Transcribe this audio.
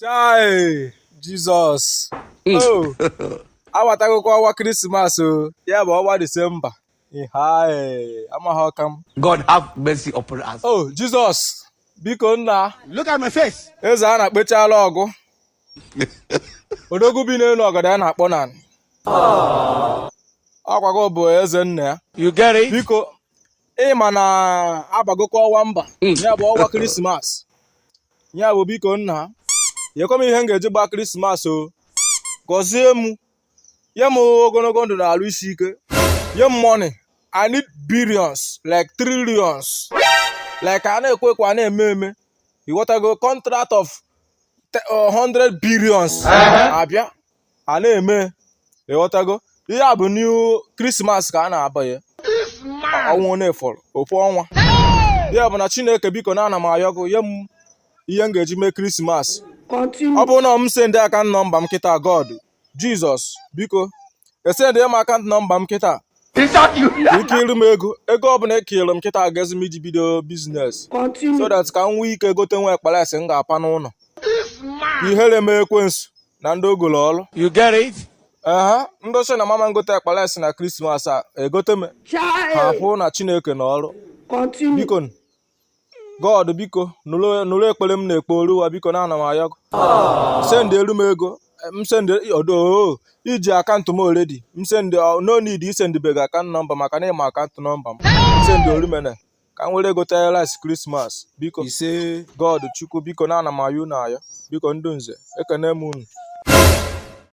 Chai Jesus. Oh, awatakwa ọnwa Christmas o. Ya bụ ọnwa December. Hai, amaghị ọka m. God have mercy upon us. Oh, Jesus. Biko nna. Look at my face. Eze a na-akpechala ọgụ. Odogwu bi n'elu ọgọdọ a na-akpọ Nan. Ọkwago bụ eze nna ya. You get it? Biko, ịma na abagokwa ọnwa mba. Ya bụ ọnwa Christmas. Ya bụ biko nna. Nyekwa m ihe m ga-eji gbaa Christmas o. Gọzie m. Nye m ogologo ndụ na alụ isi ike. Nye m money. I need billions, like trillions. Like a na-ekwekwa na-eme. You want to go contract of 100 billions. Abịa. A na-eme. You want to go. Ihe a bụ new Christmas ka a na-abanye. Ọnwụ na-efọrọ. Ofu ọnwa. Ya bụ na Chineke biko na ana m ayọgụ. Nye m ihe m ga-eji mee Christmas. Ọ bụ na m send account number m kịta God. Jesus biko. Esend m account number m kịta. Ikiri m ego ọ bụla ekiri m kịta agazi m iji bido business so that ka m nwee ike gote nwe ekpalesi m ga-apa n'ụlọ ka ihere m ekwensu na ndị ogolo ọrụ. You get it? Ndị oche na mama ngote ekpalesi na Christmas a egote m ha pụ na Chineke na ọrụ. Biko God biko nụrụ ekpere m na-ekpe oruwa biko na ana m ayọgụ send elu m ego m send odo iji akaụntụ m already m send no need isendbega akaụntụ nọmba maka na ịma akaụntụ nọmba m send orumene ka m were gote rice Christmas biko ise God Chukwu biko na ana m ayọ na ayọ biko ndị nze ekene m unu.